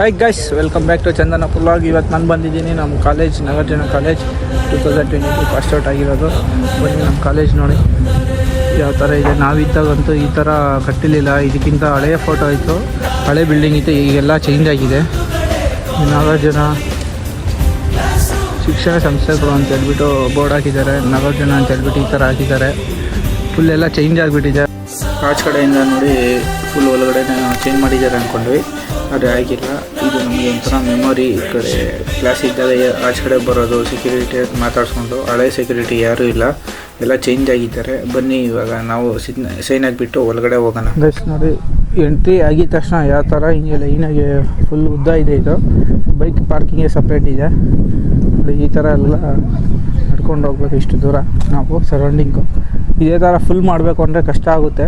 Hi guys, welcome back to Chandanapura vlog. ಇವತ್ತು ನಾನು ಬಂದಿದ್ದೀನಿ ನಮ್ಮ college, Nagarjuna college 2022 first out ಆಗಿರೋದು. ಬನ್ನಿ ನಮ್ಮ ಕಾಲೇಜ್ ನೋಡಿ ಯಾವ ಥರ ಇದೆ. ನಾವಿದ್ದಾಗಂತೂ ಈ ಥರ ಕಟ್ಟಿರಲಿಲ್ಲ. ಇದಕ್ಕಿಂತ ಹಳೆಯ ಫೋಟೋ ಇತ್ತು, ಹಳೆ ಬಿಲ್ಡಿಂಗ್ ಇತ್ತು. ಈಗೆಲ್ಲ ಚೇಂಜ್ ಆಗಿದೆ. ನಾಗಾರ್ಜುನ ಶಿಕ್ಷಣ ಸಂಸ್ಥೆಗಳು ಅಂತ ಹೇಳ್ಬಿಟ್ಟು ಬೋರ್ಡ್ ಹಾಕಿದ್ದಾರೆ. ನಾಗಾರ್ಜುನ ಅಂತ ಹೇಳ್ಬಿಟ್ಟು ಈ ಥರ ಹಾಕಿದ್ದಾರೆ. ಫುಲ್ ಎಲ್ಲ ಚೇಂಜ್ ಆಗಿಬಿಟ್ಟಿದೆ. ಆಚೆ ಕಡೆಯಿಂದ ನೋಡಿ ಫುಲ್ ಒಳಗಡೆ ಚೇಂಜ್ ಮಾಡಿದ್ದಾರೆ ಅಂದ್ಕೊಂಡ್ವಿ, ಆದರೆ ಆಗಿಲ್ಲ. ಇದು ನಮಗೆ ಒಂಥರ ಮೆಮೊರಿ. ಈ ಕಡೆ ಕ್ಲಾಸ್ ಇದ್ದಾಗ ಆಚೆ ಕಡೆ ಬರೋದು, ಸೆಕ್ಯೂರಿಟಿ ಮಾತಾಡಿಸ್ಕೊಂಡು. ಹಳೆ ಸೆಕ್ಯೂರಿಟಿ ಯಾರೂ ಇಲ್ಲ, ಎಲ್ಲ ಚೇಂಜ್ ಆಗಿದ್ದಾರೆ. ಬನ್ನಿ ಇವಾಗ ನಾವು ಸೈನ್ ಆಗಿಬಿಟ್ಟು ಒಳಗಡೆ ಹೋಗೋಣ. ಬಸ್ ನೋಡಿ, ಎಂಟ್ರಿ ಆಗಿದ ತಕ್ಷಣ ಯಾವ ಥರ ಹಿಂಗೆ ಲೈನಾಗಿ ಫುಲ್ ಉದ್ದ ಇದೆ. ಇದು ಬೈಕ್ ಪಾರ್ಕಿಂಗೇ ಸಪ್ರೇಟ್ ಇದೆ ನೋಡಿ. ಈ ಥರ ಎಲ್ಲ ನಡ್ಕೊಂಡು ಹೋಗ್ಬೇಕು ಇಷ್ಟು ದೂರ ನಾವು. ಸರೌಂಡಿಂಗು ಇದೇ ಥರ ಫುಲ್ ಮಾಡಬೇಕು ಅಂದರೆ ಕಷ್ಟ ಆಗುತ್ತೆ.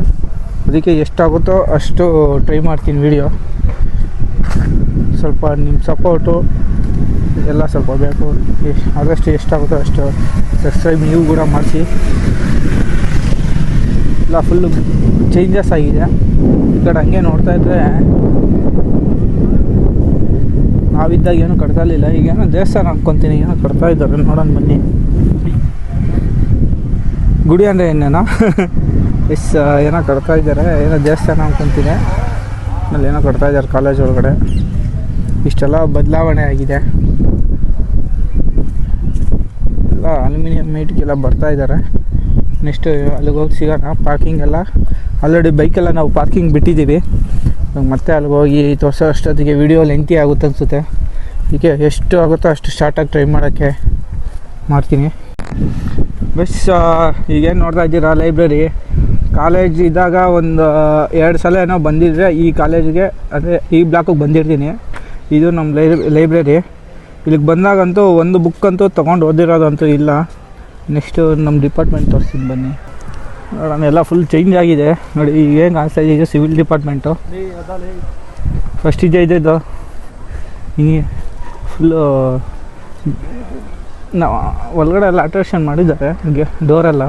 ಅದಕ್ಕೆ ಎಷ್ಟಾಗುತ್ತೋ ಅಷ್ಟು ಟ್ರೈ ಮಾಡ್ತೀನಿ ವಿಡಿಯೋ. ಸ್ವಲ್ಪ ನಿಮ್ಮ ಸಪೋರ್ಟು ಎಲ್ಲ ಸ್ವಲ್ಪ ಬೇಕು. ಆದಷ್ಟು ಎಷ್ಟಾಗುತ್ತೋ ಅಷ್ಟು ಸಬ್ಸ್ಕ್ರೈಬ್ ನೀವು ಕೂಡ ಮಾಡಿಸಿ. ಎಲ್ಲ ಫುಲ್ಲು ಚೇಂಜಸ್ ಆಗಿದೆ. ಈ ಕಡೆ ಹಂಗೆ ನೋಡ್ತಾ ಇದ್ದರೆ ನಾವಿದ್ದಾಗ ಏನೂ ಕಟ್ತಾ ಇರಲಿಲ್ಲ. ಈಗೇನೋ ದೇವಸ್ಥಾನ ಅನ್ಕೊತೀನಿ, ಏನೋ ಕಟ್ತಾ ಇದ್ದಾರೆ. ನೋಡೋಣ ಬನ್ನಿ. ಗುಡಿ ಅಂದರೆ ಏನೇನೋ ಎಸ್ ಏನೋ ಕಟ್ತಾ ಇದ್ದಾರೆ. ಏನೋ ದೇವಸ್ಥಾನ ಅನ್ಕೊತೀನಿ. ಆಮೇಲೆ ಏನೋ ಕಟ್ತಾ ಇದ್ದಾರೆ ಕಾಲೇಜ್ ಒಳಗಡೆ. ಇಷ್ಟೆಲ್ಲ ಬದಲಾವಣೆ ಆಗಿದೆ. ಎಲ್ಲ ಅಲ್ಯೂಮಿನಿಯಂ ಮೀಟ್ಗೆಲ್ಲ ಬರ್ತಾ ಇದ್ದಾರೆ. ನೆಕ್ಸ್ಟ್ ಅಲ್ಲಿಗೆ ಹೋಗಿ ಸಿಗೋಣ. ಪಾರ್ಕಿಂಗ್ ಎಲ್ಲ ಆಲ್ರೆಡಿ ಬೈಕೆಲ್ಲ ನಾವು ಪಾರ್ಕಿಂಗ್ ಬಿಟ್ಟಿದ್ದೀವಿ. ಇವಾಗ ಮತ್ತೆ ಅಲ್ಲಿಗೆ ಹೋಗಿ ತೋರಿಸೋ ಅಷ್ಟೊತ್ತಿಗೆ ವಿಡಿಯೋ ಲೆಂತಿ ಆಗುತ್ತೆ ಅನಿಸುತ್ತೆ. ಹೀಗೆ ಎಷ್ಟು ಆಗುತ್ತೋ ಅಷ್ಟು ಶಾರ್ಟಾಗಿ ಟ್ರೈ ಮಾಡೋಕ್ಕೆ ಮಾಡ್ತೀನಿ. ಬಸ್ ಈಗೇನು ನೋಡ್ತಾ ಇದ್ದೀರಾ, ಲೈಬ್ರರಿ. ಕಾಲೇಜ್ ಇದ್ದಾಗ ಒಂದು 2 ಸಲ ಏನೋ ಬಂದಿದ್ದರೆ ಈ ಕಾಲೇಜಿಗೆ, ಅಂದರೆ ಈ ಬ್ಲಾಕಿಗೆ ಬಂದಿರ್ತೀನಿ. ಇದು ನಮ್ಮ ಲೈಬ್ರರಿ. ಇಲ್ಲಿಗೆ ಬಂದಾಗಂತೂ ಒಂದು ಬುಕ್ ಅಂತೂ ತೊಗೊಂಡು ಓದಿರೋದಂತೂ ಇಲ್ಲ. ನೆಕ್ಸ್ಟು ನಮ್ಮ ಡಿಪಾರ್ಟ್ಮೆಂಟ್ ತೋರಿಸ್ತೀನಿ ಬನ್ನಿ. ನೋಡೋಣ, ಎಲ್ಲ ಫುಲ್ ಚೇಂಜ್ ಆಗಿದೆ ನೋಡಿ. ಈಗ ಏನು ಕಾಣಿಸ್ತಾ ಇದೆ, ಸಿವಿಲ್ ಡಿಪಾರ್ಟ್ಮೆಂಟು ಫಸ್ಟ್ ಇದು ಹಿಂಗೆ ಫುಲ್ಲು ನಾವು ಒಳಗಡೆ ಎಲ್ಲ ಅಟ್ರಾಕ್ಷನ್ ಮಾಡಿದ್ದಾರೆ. ಹೀಗೆ ಡೋರೆಲ್ಲ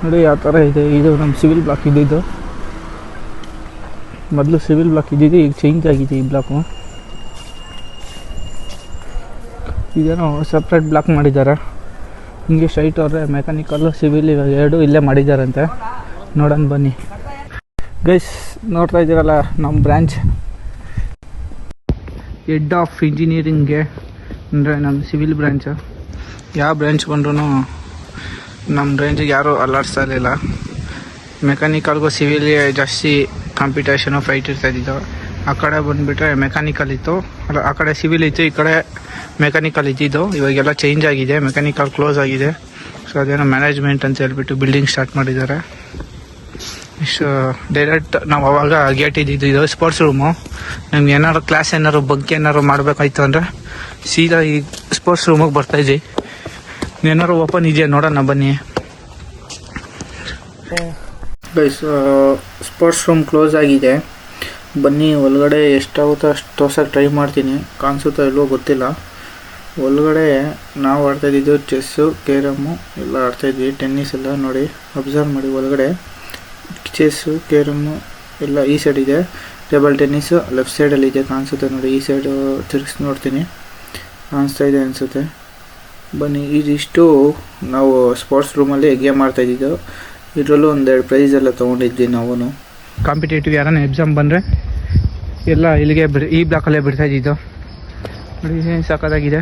ನೋಡಿ ಯಾವ ಥರ ಇದೆ. ಇದು ನಮ್ಮ ಸಿವಿಲ್ ಬ್ಲಾಕ್ ಇದ್ದಿದ್ದು. ಮೊದಲು ಸಿವಿಲ್ ಬ್ಲಾಕ್ ಇದ್ದಿದ್ದು, ಈಗ ಚೇಂಜ್ ಆಗಿದೆ ಈ ಬ್ಲಾಕು. ಈಗೇನೋ ಸಪ್ರೇಟ್ ಬ್ಲಾಕ್ ಮಾಡಿದ್ದಾರೆ. ಹಿಂಗೆ ಸ್ಟ್ರೈಟ್ ಅವ್ರೆ ಮೆಕ್ಯಾನಿಕಲ್ಲು ಸಿವಿಲ್ ಇವಾಗ 2 ಇಲ್ಲೇ ಮಾಡಿದ್ದಾರಂತೆ. ನೋಡೋಣ ಬನ್ನಿ ಗೈಸ್. ನೋಡ್ತಾ ಇದ್ದೀರಲ್ಲ ನಮ್ಮ ಬ್ರ್ಯಾಂಚ್, ಹೆಡ್ ಆಫ್ ಇಂಜಿನಿಯರಿಂಗ್ಗೆ ಅಂದರೆ ನಮ್ಮ ಸಿವಿಲ್ ಬ್ರ್ಯಾಂಚು. ಯಾವ ಬ್ರ್ಯಾಂಚ್ ಬಂದ್ರೂ ನಮ್ಮ ರೇಂಜಿಗೆ ಯಾರೂ ಅಲ್ಲಾಡ್ಸ್ತಾ ಇರಲಿಲ್ಲ. ಮೆಕ್ಯಾನಿಕಲ್ಗೂ ಸಿವಿಲ್ಗೆ ಜಾಸ್ತಿ ಕಾಂಪಿಟೇಷನು ಫೈಟ್ ಇರ್ತಾಯಿದ್ದು. ಆ ಕಡೆ ಬಂದುಬಿಟ್ರೆ ಮೆಕ್ಯಾನಿಕಲ್ ಇತ್ತು, ಅಲ್ಲ ಆ ಕಡೆ ಸಿವಿಲ್ ಇತ್ತು, ಈ ಕಡೆ ಮೆಕ್ಯಾನಿಕಲ್ ಇದ್ದಿದ್ದು. ಇವಾಗೆಲ್ಲ ಚೇಂಜ್ ಆಗಿದೆ, ಮೆಕ್ಯಾನಿಕಲ್ ಕ್ಲೋಸ್ ಆಗಿದೆ. ಸೊ ಅದೇನೋ ಮ್ಯಾನೇಜ್ಮೆಂಟ್ ಅಂತ ಹೇಳ್ಬಿಟ್ಟು ಬಿಲ್ಡಿಂಗ್ ಸ್ಟಾರ್ಟ್ ಮಾಡಿದ್ದಾರೆ. ಇಷ್ಟು ಡೈರೆಕ್ಟ್ ನಾವು ಅವಾಗ ಗೇಟ್ ಇದ್ದಿದ್ದು. ಇದು ಸ್ಪೋರ್ಟ್ಸ್ ರೂಮು. ನಮ್ಗೆ ಏನಾದ್ರು ಕ್ಲಾಸ್ ಏನಾದ್ರು ಬಗ್ಗೆ ಏನಾದ್ರು ಮಾಡಬೇಕಾಯ್ತು ಅಂದರೆ ಸೀದಾ ಈ ಸ್ಪೋರ್ಟ್ಸ್ ರೂಮಿಗೆ ಬರ್ತಾಯಿದ್ವಿ. ಏನಾದ್ರು ಓಪನ್ ಇದೆಯಾ ನೋಡೋಣ ಬನ್ನಿ ಗೈಸ್. ಸ್ಪೋರ್ಟ್ಸ್ ರೂಮ್ ಕ್ಲೋಸ್ ಆಗಿದೆ. ಬನ್ನಿ ಒಳಗಡೆ ಎಷ್ಟಾಗುತ್ತೋ ಅಷ್ಟು ತೋರ್ಸೋಕ್ಕೆ ಟ್ರೈ ಮಾಡ್ತೀನಿ. ಕಾಣಿಸುತ್ತೋ ಇಲ್ವೋ ಗೊತ್ತಿಲ್ಲ. ಒಳಗಡೆ ನಾವು ಆಡ್ತಾಯಿದ್ದು ಚೆಸ್ಸು, ಕೇರಮ್ಮು ಎಲ್ಲ ಆಡ್ತಾಯಿದ್ವಿ. ಟೆನ್ನಿಸ್ ಎಲ್ಲ ನೋಡಿ, ಅಬ್ಸರ್ವ್ ಮಾಡಿ. ಒಳಗಡೆ ಚೆಸ್ಸು, ಕೇರಮ್ಮು ಎಲ್ಲ ಈ ಸೈಡ್ ಇದೆ. ಟೇಬಲ್ ಟೆನ್ನಿಸು ಲೆಫ್ಟ್ ಸೈಡಲ್ಲಿದೆ, ಕಾಣಿಸುತ್ತೆ ನೋಡಿ. ಈ ಸೈಡು ತಿರ್ಗಿಸಿ ನೋಡ್ತೀನಿ, ಕಾಣಿಸ್ತಾ ಇದೆ ಅನಿಸುತ್ತೆ. ಬನ್ನಿ, ಇದಿಷ್ಟು ನಾವು ಸ್ಪೋರ್ಟ್ಸ್ ರೂಮಲ್ಲಿ ಗೇಮ್ ಆಡ್ತಾಯಿದ್ದು. ಇದರಲ್ಲೂ 1-2 ಪ್ರೈಸ್ ಎಲ್ಲ ತೊಗೊಂಡಿದ್ವಿ ನಾವು. ಕಾಂಪಿಟೇಟಿವ್ ಯಾರನ್ನ ಎಕ್ಸಾಮ್ ಬಂದರೆ ಎಲ್ಲ ಇಲ್ಲಿಗೆ ಈ ಬ್ಲಾಕಲ್ಲೇ ಬಿಡ್ತಾಯಿದ್ದು ನೋಡಿ. ಏನು ಸಾಕಾಗಿದೆ.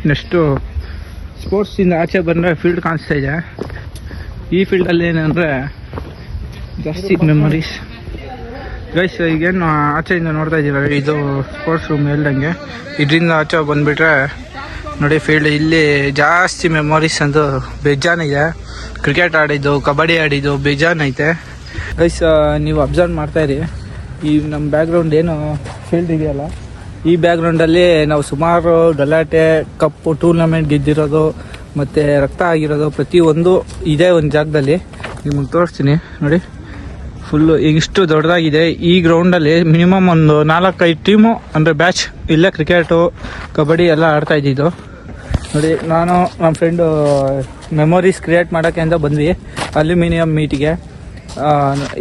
ನೆಕ್ಸ್ಟು ಸ್ಪೋರ್ಟ್ಸಿಂದ ಆಚೆ ಬಂದರೆ ಫೀಲ್ಡ್ ಕಾಣಿಸ್ತಾ ಇದೆ. ಈ ಫೀಲ್ಡಲ್ಲಿ ಏನಂದರೆ ಜಾಸ್ತಿ ಮೆಮೊರೀಸ್ ಗೈಸ್. ಈಗೇನು ಆಚೆಯಿಂದ ನೋಡ್ತಾ ಇದ್ದೀರ, ಇದು ಸ್ಪೋರ್ಟ್ಸ್ ರೂಮ್ ಹೇಳ್ದಂಗೆ. ಇದರಿಂದ ಆಚೆ ಬಂದುಬಿಟ್ರೆ ನೋಡಿ ಫೀಲ್ಡ್. ಇಲ್ಲಿ ಜಾಸ್ತಿ ಮೆಮೊರೀಸ್ ಅಂತೂ ಬೇಜಾನಿದೆ. ಕ್ರಿಕೆಟ್ ಆಡಿದ್ದು, ಕಬಡ್ಡಿ ಆಡಿದ್ದು ಬೇಜಾನ್ ಐತೆ ಗೈಸ್. ನೀವು ಅಬ್ಸರ್ವ್ ಮಾಡ್ತಾಯಿರಿ, ಈ ನಮ್ಮ ಬ್ಯಾಕ್ಗ್ರೌಂಡ್ ಏನು ಫೀಲ್ಡ್ ಇದೆಯಲ್ಲ, ಈ ಬ್ಯಾಕ್ಗ್ರೌಂಡಲ್ಲಿ ನಾವು ಸುಮಾರು ಗಲಾಟೆ, ಕಪ್ಪು, ಟೂರ್ನಮೆಂಟ್ ಗೆದ್ದಿರೋದು ಮತ್ತು ರಕ್ತ ಆಗಿರೋದು ಪ್ರತಿಯೊಂದು ಇದೇ ಒಂದು ಜಾಗದಲ್ಲಿ. ನಿಮಗೆ ತೋರಿಸ್ತೀನಿ ನೋಡಿ. ಫುಲ್ಲು ಇಷ್ಟು ದೊಡ್ಡದಾಗಿದೆ. ಈ ಗ್ರೌಂಡಲ್ಲಿ ಮಿನಿಮಮ್ ಒಂದು 4-5 ಟೀಮು ಅಂದರೆ ಬ್ಯಾಚ್ ಇಲ್ಲೇ ಕ್ರಿಕೆಟು, ಕಬಡ್ಡಿ ಎಲ್ಲ ಆಡ್ತಾಯಿದ್ದಿದ್ದು ನೋಡಿ. ನಾನು ನಮ್ಮ ಫ್ರೆಂಡು ಮೆಮೊರೀಸ್ ಕ್ರಿಯೇಟ್ ಮಾಡೋಕ್ಕೆ ಅಂತ ಬಂದ್ವಿ ಅಲ್ಯೂಮಿನಿಯಂ ಮೀಟಿಗೆ.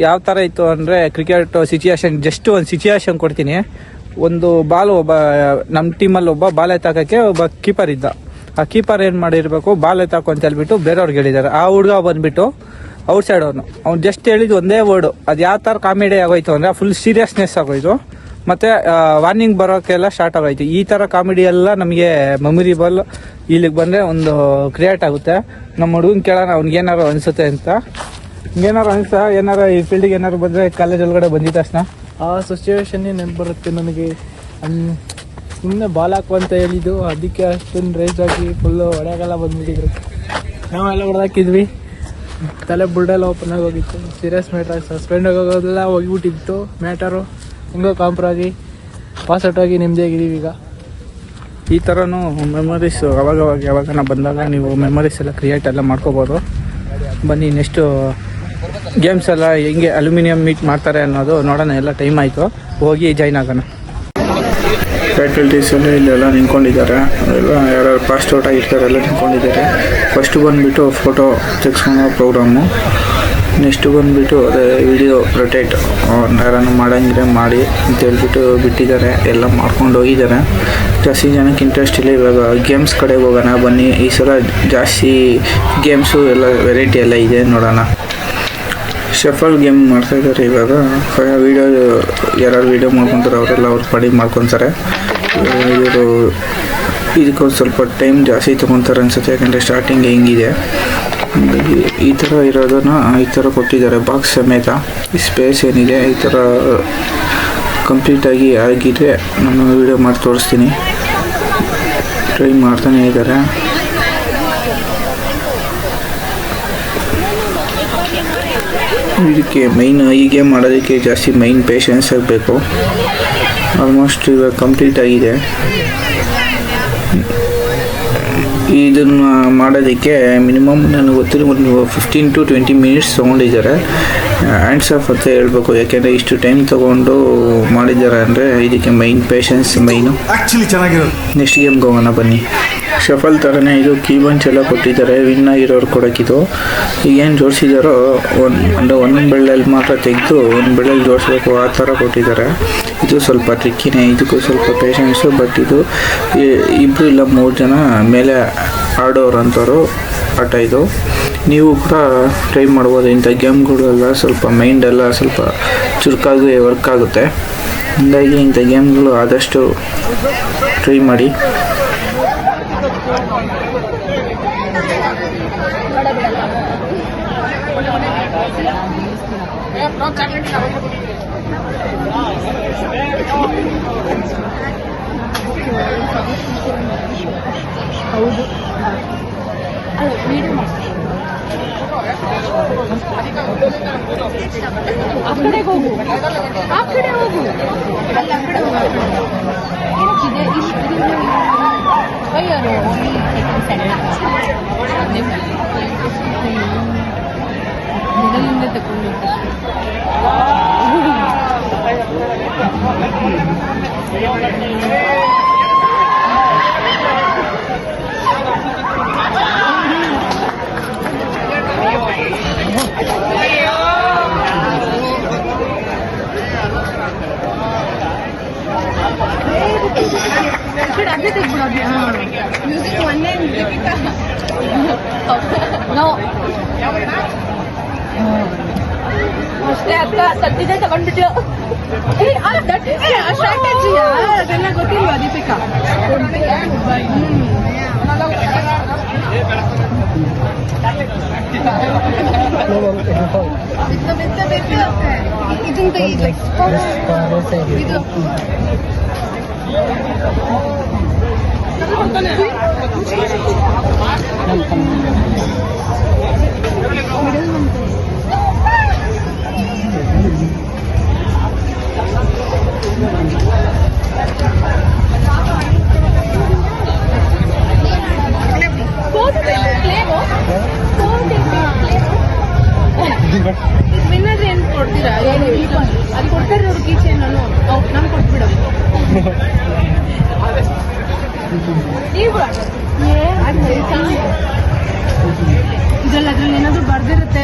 ಯಾವ ಥರ ಇತ್ತು ಅಂದರೆ ಕ್ರಿಕೆಟ್ ಸಿಚುಯೇಷನ್, ಜಸ್ಟ್ ಒಂದು ಸಿಚುಯೇಷನ್ ಕೊಡ್ತೀನಿ. ಒಂದು ಬಾಲ್ ಒಬ್ಬ ನಮ್ಮ ಟೀಮಲ್ಲಿ ಒಬ್ಬ ಬಾಲ್ ಎತ್ತಾಕಕ್ಕೆ ಒಬ್ಬ ಕೀಪರ್ ಇದ್ದ. ಆ ಕೀಪರ್ ಏನು ಮಾಡಿರಬೇಕು, ಬಾಲ್ ಎತ್ತಾಕು ಅಂತ ಹೇಳ್ಬಿಟ್ಟು ಬೇರೆಯವ್ರಿಗೆ ಹೇಳಿದ್ದಾರೆ. ಆ ಹುಡುಗ ಬಂದುಬಿಟ್ಟು ಔಟ್ ಸೈಡ್ ಅವ್ನು ಜಸ್ಟ್ ಹೇಳಿದ್ದು ಒಂದೇ ವರ್ಡು. ಅದು ಯಾವ ಥರ ಕಾಮಿಡಿ ಆಗೋಯ್ತು ಅಂದರೆ ಫುಲ್ ಸೀರಿಯಸ್ನೆಸ್ ಆಗೋಯ್ತು. ಮತ್ತು ವಾರ್ನಿಂಗ್ ಬರೋಕ್ಕೆಲ್ಲ ಸ್ಟಾರ್ಟ್ ಆಗೋಯ್ತು. ಈ ಥರ ಕಾಮಿಡಿ ಎಲ್ಲ ನಮಗೆ ಮೆಮೊರಿಬಲ್ ಇಲ್ಲಿಗೆ ಬಂದರೆ ಒಂದು ಕ್ರಿಯೇಟ್ ಆಗುತ್ತೆ. ನಮ್ಮ ಹುಡುಗನ ಕೇಳೋಣ ಅವ್ನಿಗೇನಾರು ಅನಿಸುತ್ತೆ ಅಂತ. ಏನಾರು ಅನಿಸ್ತಾ ಏನಾರು ಈ ಫೀಲ್ಡಿಗೆ ಏನಾರು ಬಂದರೆ ಕಾಲೇಜ್ ಒಳಗಡೆ ಬಂದಿದ್ದ ತಕ್ಷಣ ಆ ಸಿಚುವೇಶನ್ನೇ ನೆನಪು ಬರುತ್ತೆ ನನಗೆ. ಸುಮ್ಮನೆ ಬಾಲ್ ಹಾಕು ಅಂತ ಹೇಳಿದ್ದು, ಅದಕ್ಕೆ ಅಷ್ಟೊಂದು ರೇಸ್ ಆಗಿ ಫುಲ್ಲು ಹೊಡೆಗೆಲ್ಲ ಬಂದ್ಬಿಟ್ಟಿದ್ರು. ನಾವೆಲ್ಲ ಹೊಡೆದಾಕಿದ್ವಿ, ತಲೆ ಬುಲ್ಡೆಲ್ಲ ಓಪನ್ ಆಗಿ ಹೋಗಿತ್ತು. ಸೀರಿಯಸ್ ಮ್ಯಾಟ್ರಾಗಿ ಸಸ್ಪೆಂಡ್ ಆಗೋದೆಲ್ಲ ಹೋಗಿಬಿಟ್ಟಿತ್ತು ಮ್ಯಾಟರು. ಹೆಂಗೋ ಕಾಂಪ್ರಾಗಿ ಪಾಸ್ ಔಟ್ ಆಗಿ ನಿಮ್ಮದಾಗಿದ್ದೀವಿ ಈಗ. ಈ ಥರನೂ ಮೆಮೊರೀಸ್ ಅವಾಗವಾಗ ಯಾವಾಗ ಬಂದಾಗ ನೀವು ಮೆಮೊರೀಸ್ ಎಲ್ಲ ಕ್ರಿಯೇಟ್ ಎಲ್ಲ ಮಾಡ್ಕೋಬೋದು. ಬನ್ನಿ ನೆಕ್ಸ್ಟು ಗೇಮ್ಸ್ ಎಲ್ಲ ಹೆಂಗೆ ಅಲ್ಯೂಮಿನಿಯಂ ಮೀಟ್ ಮಾಡ್ತಾರೆ ಅನ್ನೋದು ನೋಡೋಣ. ಎಲ್ಲ ಟೈಮ್ ಆಯಿತು, ಹೋಗಿ ಜಾಯ್ನ್ ಆಗೋಣ. ಫ್ಯಾಕಲ್ಟೀಸ್ ಎಲ್ಲ ಇಲ್ಲೆಲ್ಲ ನಿಂತ್ಕೊಂಡಿದ್ದಾರೆ. ಎಲ್ಲ ಯಾರು ಪಾಸ್ಟ್ ಔಟ್ ಆಗಿರ್ತಾರೆ ಎಲ್ಲ ನಿಂತ್ಕೊಂಡಿದ್ದಾರೆ. ಫಸ್ಟು ಬಂದುಬಿಟ್ಟು ಫೋಟೋ ತೆಗೆಸ್ಕೊಳೋ ಪ್ರೋಗ್ರಾಮು. ನೆಕ್ಸ್ಟು ಬಂದುಬಿಟ್ಟು ಅದೇ ವಿಡಿಯೋ ರೊಟೇಟ್ ಯಾರನ್ನು ಮಾಡೋಂಗಿದ್ರೆ ಮಾಡಿ ಅಂತ ಹೇಳ್ಬಿಟ್ಟು ಬಿಟ್ಟಿದ್ದಾರೆ. ಎಲ್ಲ ಮಾಡ್ಕೊಂಡು ಹೋಗಿದ್ದಾರೆ. ಜಾಸ್ತಿ ಜನಕ್ಕೆ ಇಂಟ್ರೆಸ್ಟ್ ಇಲ್ಲ. ಇವಾಗ ಗೇಮ್ಸ್ ಕಡೆಗೆ ಹೋಗೋಣ ಬನ್ನಿ. ಈ ಸಲ ಜಾಸ್ತಿ ಗೇಮ್ಸು ಎಲ್ಲ ವೆರೈಟಿ ಎಲ್ಲ ಇದೆ, ನೋಡೋಣ. ಶಫಲ್ ಗೇಮ್ ಮಾಡ್ತಾಯಿದ್ದಾರೆ ಇವಾಗ. ವೀಡಿಯೋ ಯಾರು ವೀಡಿಯೋ ಮಾಡ್ಕೊತಾರೆ ಅವರೆಲ್ಲ ಅವ್ರ ಪಡಿ ಮಾಡ್ಕೊತಾರೆ. ಇವರು ಇದಕ್ಕೊಂದು ಸ್ವಲ್ಪ ಟೈಮ್ ಜಾಸ್ತಿ ತೊಗೊತಾರೆ ಅನಿಸುತ್ತೆ, ಯಾಕಂದರೆ ಸ್ಟಾರ್ಟಿಂಗ್ ಹೆಂಗಿದೆ ಈ ಥರ ಇರೋದನ್ನು ಈ ಥರ ಕೊಟ್ಟಿದ್ದಾರೆ ಬಾಕ್ಸ್ ಸಮೇತ. ಈ ಸ್ಪೇಸ್ ಏನಿದೆ ಈ ಥರ ಕಂಪ್ಲೀಟಾಗಿ ಆಗಿದೆ. ನಾನು ವೀಡಿಯೋ ಮಾಡಿ ತೋರಿಸ್ತೀನಿ. ಟ್ರೈ ಮಾಡ್ತಾನೆ ಇದ್ದಾರೆ. ಇದಕ್ಕೆ ಮೈನ್ ಈ ಗೇಮ್ ಮಾಡೋದಕ್ಕೆ ಜಾಸ್ತಿ ಮೈನ್ ಪೇಷನ್ಸ್ ಆಗಬೇಕು. ಆಲ್ಮೋಸ್ಟ್ ಇವಾಗ ಕಂಪ್ಲೀಟ್ ಆಗಿದೆ. ಇದನ್ನು ಮಾಡೋದಕ್ಕೆ ಮಿನಿಮಮ್ ನನಗೆ ಗೊತ್ತಿರೋ ಒಂದು 15 to 20 ಮಿನಿಟ್ಸ್ ತೊಗೊಂಡಿದ್ದಾರೆ. ಹ್ಯಾಂಡ್ಸ್ ಆಫ್ ಅಂತ ಹೇಳ್ಬೇಕು, ಯಾಕೆಂದರೆ ಇಷ್ಟು ಟೈಮ್ ತೊಗೊಂಡು ಮಾಡಿದ್ದಾರೆ ಅಂದರೆ ಇದಕ್ಕೆ ಮೈನ್ ಪೇಷನ್ಸ್ ಮೈನು. ಆ್ಯಕ್ಚುಲಿ ಚೆನ್ನಾಗಿರೋದು. ನೆಕ್ಸ್ಟ್ ಗೇಮ್ಗೆ ಹೋಗೋಣ ಬನ್ನಿ. ಶಫಲ್ ಥರನೇ ಇದು ಕೀ ಬಂಚ್ ಎಲ್ಲ ಕೊಟ್ಟಿದ್ದಾರೆ. ವಿನ್ ಆಗಿರೋರು ಕೊಡೋಕ್ಕಿದು. ಈಗೇನು ಜೋಡಿಸಿದಾರೋ ಒಂದೊಂದು ಬೆಳ್ಳಲ್ಲಿ ಮಾತ್ರ ತೆಗೆದು ಒಂದು ಬೆಳ್ಳಲ್ಲಿ ಜೋಡಿಸ್ಬೇಕು, ಆ ಥರ ಕೊಟ್ಟಿದ್ದಾರೆ. ಇದು ಸ್ವಲ್ಪ ಟ್ರಿಕ್ಕಿನೇ, ಇದಕ್ಕೂ ಸ್ವಲ್ಪ ಪೇಷನ್ಸು. ಬಟ್ ಇದು 2 ಇಲ್ಲ 3 ಜನ ಮೇಲೆ ಆಡೋರು ಅಂಥವ್ರು ಆಟ ಇದು. ನೀವು ಕೂಡ ಟ್ರೈ ಮಾಡ್ಬೋದು. ಇಂಥ ಗೇಮ್ಗಳೆಲ್ಲ ಸ್ವಲ್ಪ ಮೈಂಡೆಲ್ಲ ಸ್ವಲ್ಪ ಚುರುಕಾಗಿ ವರ್ಕ್ ಆಗುತ್ತೆ. ಹಾಗಾಗಿ ಇಂಥ ಗೇಮ್ಗಳು ಆದಷ್ಟು ಟ್ರೈ ಮಾಡಿ. ಹೌದು, ಆ ಕಡೆ ಹೋಗು, ಆ ಕಡೆ ಹೋಗು, ಅಲ್ಲಿ ಆ ಕಡೆ ಹೋಗು. ಏನಕ್ಕಿದೆ ಅಯ್ಯೋ ಮೊದಲಿಂದ ತಗೊಂಡು ಅದೇ ತೆಗ್ಬಿಡೋದು. ಮ್ಯೂಸಿಕ್ ಒಂದೇ ನೋ ಅಷ್ಟೇ ಅಕ್ಕ ಸದ್ಯದೇ ತಗೊಂಡ್ಬಿಟ್ಲು. ಸ್ಟ್ರಾಟಜಿ ಅದೆಲ್ಲ ಗೊತ್ತಿಲ್ವಾ ದೀಪಿಕಾ? ಇದನ್ನ ಇದು ವಿನ್ನರ್ ಏನು ಕೊಡ್ತೀರಾ? ಅದು ಕೊಡ್ತಾರೆ ಅವ್ರ ಕೀಚೆ. ನಾನು ಕೊಟ್ಬಿಡು. ಇದ್ರಲ್ಲಿ ಅದ್ರಲ್ಲಿ ಏನಾದ್ರು ಬರ್ದಿರುತ್ತೆ.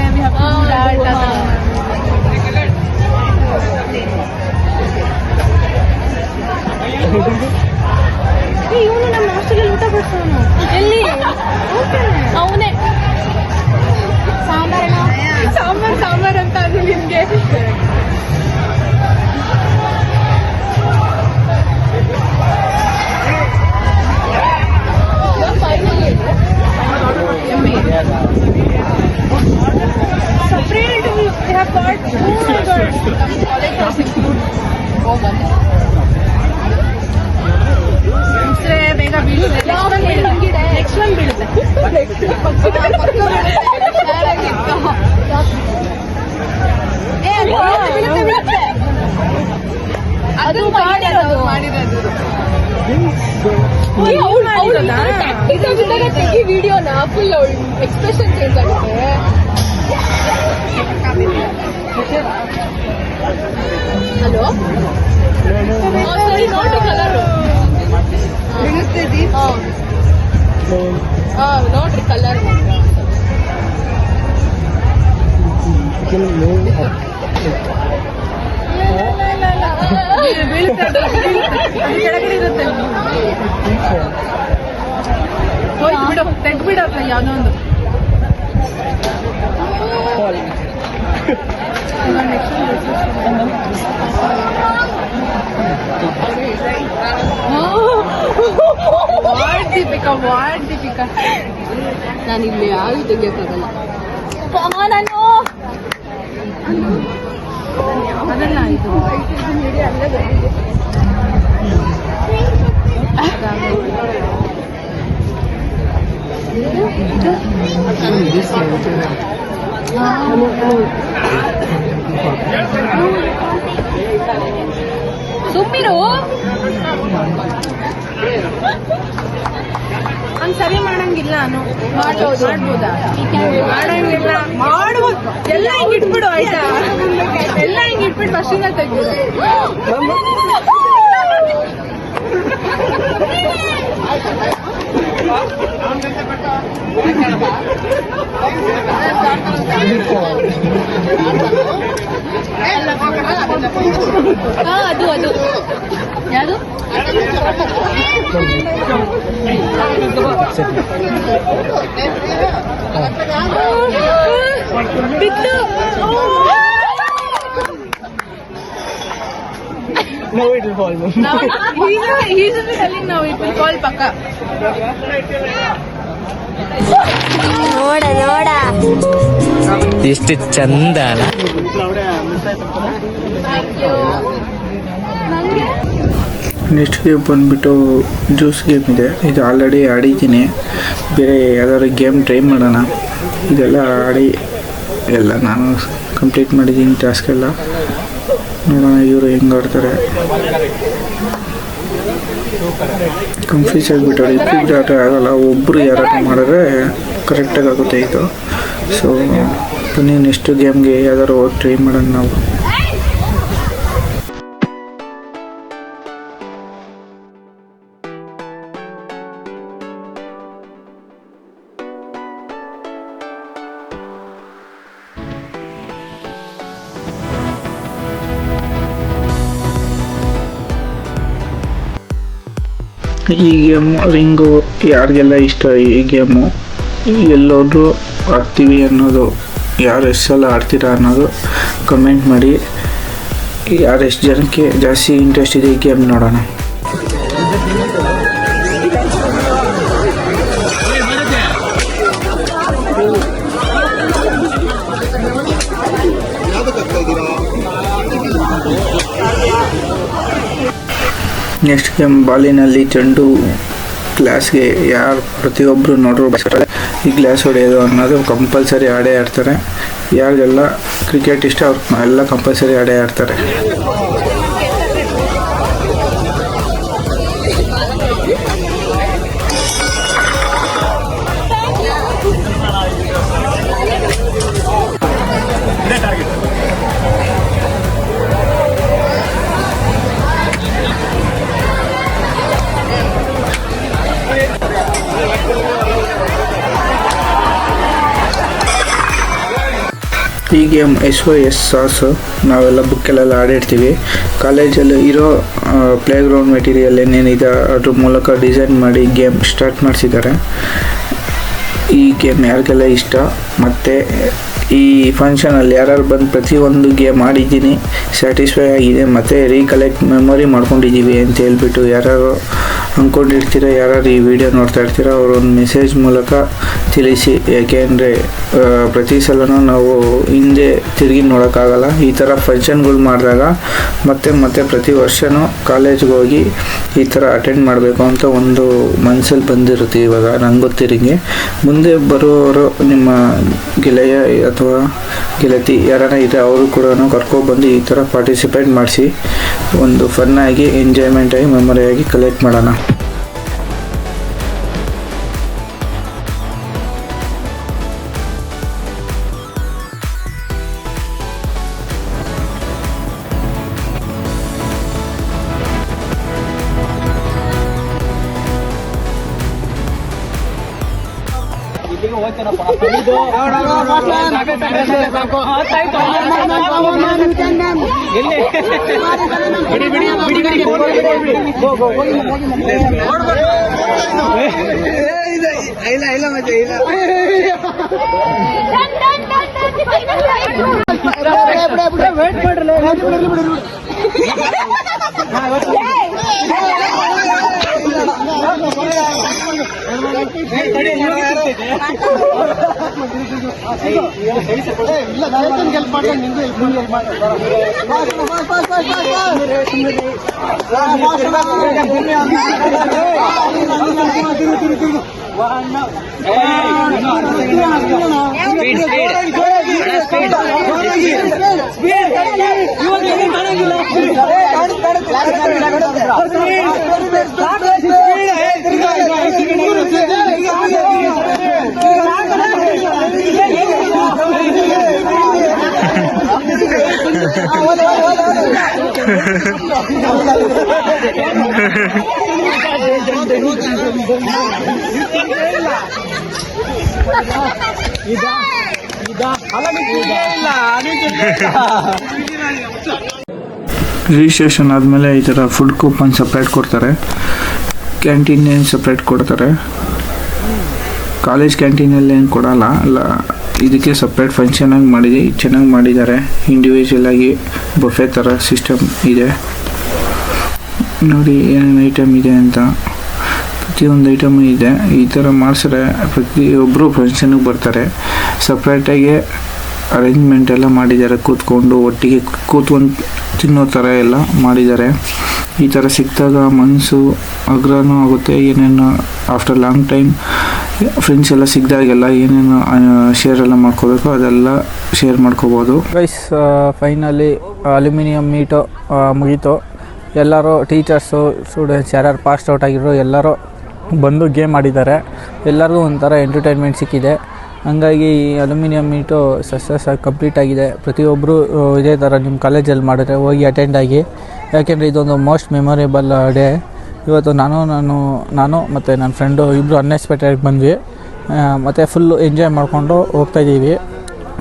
ವಿಡಿಯೋನ ಫುಲ್ ಎಕ್ಸ್ಪ್ರೆಷನ್ ಚೇಂಜ್ ಆಗುತ್ತೆ. ಹಲೋ ಸರಿ ನೋಡ್ರಿ ಕಲರು ನೋಡ್ರಿ ಕಲರ್ ಕೆಳಗಡೆ ಇರುತ್ತೆ. ಹೋಯ್ತು ಬಿಡು, ತೆಗ್ಬಿಡಪ್ಪ ಯಾವ್ದೋ ಒಂದು. ವಾರ್ಡ್ ದೀಪಿಕಾ ನಾನು ಇಲ್ಲಿ ಯಾರು ತೆಗಿಯಕ್ಕಾಗಲ್ಲ. ನಾನು ಅದಲ್ಲ ಇದು ಸುಮ್ಮಿರು. ಹಂಗ್ ಸರಿ ಮಾಡಂಗಿಲ್ಲ. ನಾನು ಮಾಡ್ಬೋದಾ? ಮಾಡಂಗಿಲ್ಲ, ಮಾಡ್ಬೋದು. ಎಲ್ಲ ಹಿಂಗ್ ಇಟ್ಬಿಡು ಆಯ್ತಾ? ಎಲ್ಲ ಹಿಂಗ್ ಇಟ್ಬಿಟ್ಟು ಫಸ್ಟಿಂದ ತೆಗ್ದು ಅದು ಅದು ಯಾವುದು ಬಿತ್ತು. No, it will fall. Now he's telling now it will fall paka. ನೋಡ ಎಷ್ಟು ಚಂದ ಅಲ್ಲ. ನೆಕ್ಸ್ಟ್ ಗೇಮ್ ಬಂದುಬಿಟ್ಟು ಜ್ಯೂಸ್ ಗೇಮ್ ಇದೆ. ಇದು ಆಲ್ರೆಡಿ ಆಡಿದ್ದೀನಿ. ಬೇರೆ ಯಾವ್ದಾದ್ರು ಗೇಮ್ ಟ್ರೈ ಮಾಡೋಣ. ಇದೆಲ್ಲ ಆಡಿ ಎಲ್ಲ ನಾನು ಕಂಪ್ಲೀಟ್ ಮಾಡಿದ್ದೀನಿ ಟಾಸ್ಕ್ ಎಲ್ಲ. ನೋಡೋಣ ಇವರು ಹೆಂಗೆ ಆಡ್ತಾರೆ. ಕನ್ಫ್ಯೂಸ್ ಆಗಿಬಿಟ್ಟವ್ರು. ಇಬ್ಬರು ಆಟ ಆಗೋಲ್ಲ, ಒಬ್ಬರು ಯಾರಾಟ ಮಾಡಿದ್ರೆ ಕರೆಕ್ಟಾಗಿ ಆಗುತ್ತೆ ಇದು. ಸೊ ಬನ್ನಿ ನೆಕ್ಸ್ಟ್ ಗೇಮ್ಗೆ ಯಾವ್ದಾದ್ರು ಟ್ರೈ ಮಾಡೋಣ ನಾವು. ಈ ಗೇಮು ರಿಂಗು ಯಾರಿಗೆಲ್ಲ ಇಷ್ಟ ಈ ಗೇಮು, ಎಲ್ಲೋದ್ರೂ ಆಡ್ತೀವಿ ಅನ್ನೋದು, ಯಾರು ಎಷ್ಟು ಸಲ ಆಡ್ತೀರಾ ಅನ್ನೋದು ಕಮೆಂಟ್ ಮಾಡಿ. ಯಾರು ಎಷ್ಟು ಜನಕ್ಕೆ ಜಾಸ್ತಿ ಇಂಟ್ರೆಸ್ಟ್ ಇದೆ ಈ ಗೇಮ್ ನೋಡೋಣ. ನೆಕ್ಸ್ಟ್ ಗೇಮ್ ಬಾಲಿನಲ್ಲಿ ಚೆಂಡು ಗ್ಲಾಸ್ಗೆ ಯಾರು ಪ್ರತಿಯೊಬ್ಬರು ನೋಡ್ರು ಈ ಗ್ಲಾಸ್ ಹೊಡೆಯೋದು ಅನ್ನೋದು ಕಂಪಲ್ಸರಿ ಆಡೇ ಆಡ್ತಾರೆ. ಯಾರಿಗೆಲ್ಲ ಕ್ರಿಕೆಟ್ ಇಷ್ಟ ಅವ್ರು ಎಲ್ಲ ಕಂಪಲ್ಸರಿ ಆಡೇ ಆಡ್ತಾರೆ. ಈ ಗೇಮ್ SOS ಸಾಸ್ ನಾವೆಲ್ಲ ಬುಕ್ಕಲ್ಲೆಲ್ಲ ಆಡಿರ್ತೀವಿ. ಕಾಲೇಜಲ್ಲಿ ಇರೋ ಪ್ಲೇಗ್ರೌಂಡ್ ಮೆಟೀರಿಯಲ್ ಏನೇನಿದೆ ಅದ್ರ ಮೂಲಕ ಡಿಸೈನ್ ಮಾಡಿ ಗೇಮ್ ಸ್ಟಾರ್ಟ್ ಮಾಡಿಸಿದ್ದಾರೆ. ಈ ಗೇಮ್ ಯಾರಿಗೆಲ್ಲ ಇಷ್ಟ, ಮತ್ತು ಈ ಫಂಕ್ಷನಲ್ಲಿ ಯಾರು ಬಂದು ಪ್ರತಿಯೊಂದು ಗೇಮ್ ಆಡಿದ್ದೀನಿ, ಸ್ಯಾಟಿಸ್ಫೈ ಆಗಿದೆ, ಮತ್ತು ರೀಕಲೆಕ್ಟ್ ಮೆಮೊರಿ ಮಾಡ್ಕೊಂಡಿದ್ದೀವಿ ಅಂತ ಹೇಳ್ಬಿಟ್ಟು ಯಾರು ಅಂದ್ಕೊಂಡಿರ್ತೀರ, ಯಾರು ಈ ವಿಡಿಯೋ ನೋಡ್ತಾ ಇರ್ತೀರ ಅವರು ಒಂದು ಮೆಸೇಜ್ ಮೂಲಕ ತಿಳಿಸಿ. ಯಾಕೆಂದರೆ ಪ್ರತಿ ಸಲನೂ ನಾವು ಹಿಂದೆ ತಿರುಗಿ ನೋಡೋಕ್ಕಾಗಲ್ಲ. ಈ ಥರ ಫಂಕ್ಷನ್ಗಳು ಮಾಡಿದಾಗ ಮತ್ತೆ ಪ್ರತಿ ವರ್ಷವೂ ಕಾಲೇಜ್ಗೆ ಹೋಗಿ ಈ ಥರ ಅಟೆಂಡ್ ಮಾಡಬೇಕು ಅಂತ ಒಂದು ಮನಸ್ಸಲ್ಲಿ ಬಂದಿರುತ್ತೆ. ಇವಾಗ ನಂಗೆ ಗೊತ್ತಿರಂಗೆ ಮುಂದೆ ಬರುವವರು ನಿಮ್ಮ ಗೆಳೆಯ ಅಥವಾ ಗೆಳತಿ ಯಾರನ್ನ ಇದೆ ಅವರು ಕೂಡ ಕರ್ಕೊಬಂದು ಈ ಥರ ಪಾರ್ಟಿಸಿಪೇಟ್ ಮಾಡಿಸಿ ಒಂದು ಫನ್ನಾಗಿ ಎಂಜಾಯ್ಮೆಂಟಾಗಿ ಮೆಮೊರಿಯಾಗಿ ಕಲೆಕ್ಟ್ ಮಾಡೋಣ. ರಿಜಿಸ್ಟ್ರೇಷನ್ ಆದಮೇಲೆ ಈ ಥರ ಫುಡ್ ಕೂಪನ್ ಸಪ್ರೇಟ್ ಕೊಡ್ತಾರೆ, ಕ್ಯಾಂಟೀನ್ ಸಪ್ರೇಟ್ ಕೊಡ್ತಾರೆ. ಕಾಲೇಜ್ ಕ್ಯಾಂಟೀನಲ್ಲಿ ಏನು ಕೊಡಲ್ಲ ಅಲ್ಲ, ಇದಕ್ಕೆ ಸಪ್ರೇಟ್ ಫಂಕ್ಷನಾಗಿ ಚೆನ್ನಾಗಿ ಮಾಡಿದ್ದಾರೆ. ಇಂಡಿವಿಜುವಲ್ ಆಗಿ ಬಫೆ ಥರ ಸಿಸ್ಟಮ್ ಇದೆ ನೋಡಿ, ಏನೇನು ಐಟಮ್ ಇದೆ ಅಂತ ಪ್ರತಿಯೊಂದು ಐಟಮು ಇದೆ. ಈ ಥರ ಮಾಡಿಸಿದ್ರೆ ಪ್ರತಿಯೊಬ್ಬರು ಫಂಕ್ಷನ್ಗೆ ಬರ್ತಾರೆ. ಸಪ್ರೇಟಾಗಿ ಅರೇಂಜ್ಮೆಂಟ್ ಎಲ್ಲ ಮಾಡಿದ್ದಾರೆ, ಕೂತ್ಕೊಂಡು ಒಟ್ಟಿಗೆ ಕೂತ್ಕೊಂಡು ತಿನ್ನೋ ಥರ ಎಲ್ಲ ಮಾಡಿದ್ದಾರೆ. ಈ ಥರ ಸಿಕ್ಕಿದಾಗ ಮನಸ್ಸು ಅಗ್ರನೂ ಆಗುತ್ತೆ. ಏನೇನು ಆಫ್ಟರ್ ಲಾಂಗ್ ಟೈಮ್ ಫ್ರೆಂಡ್ಸ್ ಎಲ್ಲ ಸಿಕ್ಕಿದಾಗೆಲ್ಲ ಏನೇನು ಶೇರ್ ಎಲ್ಲ ಮಾಡ್ಕೋಬೇಕು ಅದೆಲ್ಲ ಶೇರ್ ಮಾಡ್ಕೋಬೋದು. ಗೈಸ್ ಫೈನಲಿ ಅಲ್ಯೂಮಿನಿಯಂ ಮೀಟು ಮುಗೀತು. ಎಲ್ಲರೂ ಟೀಚರ್ಸು ಸ್ಟೂಡೆಂಟ್ಸ್ ಯಾರ್ಯಾರು ಪಾಸ್ಟ್ ಔಟ್ ಆಗಿರೋ ಎಲ್ಲರೂ ಬಂದು ಗೇಮ್ ಆಡಿದ್ದಾರೆ. ಎಲ್ಲರಿಗೂ ಒಂಥರ ಎಂಟರ್ಟೈನ್ಮೆಂಟ್ ಸಿಕ್ಕಿದೆ. ಹಂಗಾಗಿ ಈ ಅಲ್ಯೂಮಿನಿಯಂ ಮೀಟು ಸಕ್ಸಸ್ ಕಂಪ್ಲೀಟ್ ಆಗಿದೆ. ಪ್ರತಿಯೊಬ್ಬರು ಇದೇ ಥರ ನಿಮ್ಮ ಕಾಲೇಜಲ್ಲಿ ಮಾಡಿದ್ರೆ ಹೋಗಿ ಅಟೆಂಡ್ ಆಗಿ, ಯಾಕೆಂದರೆ ಇದೊಂದು ಮೋಸ್ಟ್ ಮೆಮೊರೇಬಲ್ ಡೇ. ಇವತ್ತು ನಾನು ಮತ್ತು ನನ್ನ ಫ್ರೆಂಡು ಇಬ್ಬರು ಅನ್ಎಕ್ಸ್ಪೆಕ್ಟೆಡ್ ಬಂದ್ವಿ, ಮತ್ತು ಫುಲ್ಲು ಎಂಜಾಯ್ ಮಾಡಿಕೊಂಡು ಹೋಗ್ತಾಯಿದ್ದೀವಿ.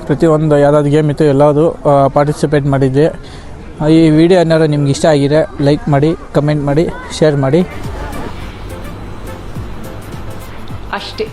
ಪ್ರತಿಯೊಂದು ಯಾವುದಾದ್ರು ಗೇಮ್ ಇತ್ತು ಎಲ್ಲದು ಪಾರ್ಟಿಸಿಪೇಟ್ ಮಾಡಿದ್ವಿ. ಈ ವಿಡಿಯೋ ಏನಾದ್ರು ನಿಮ್ಗೆ ಇಷ್ಟ ಆಗಿದೆ ಲೈಕ್ ಮಾಡಿ, ಕಮೆಂಟ್ ಮಾಡಿ, ಶೇರ್ ಮಾಡಿ ಅಷ್ಟೇ.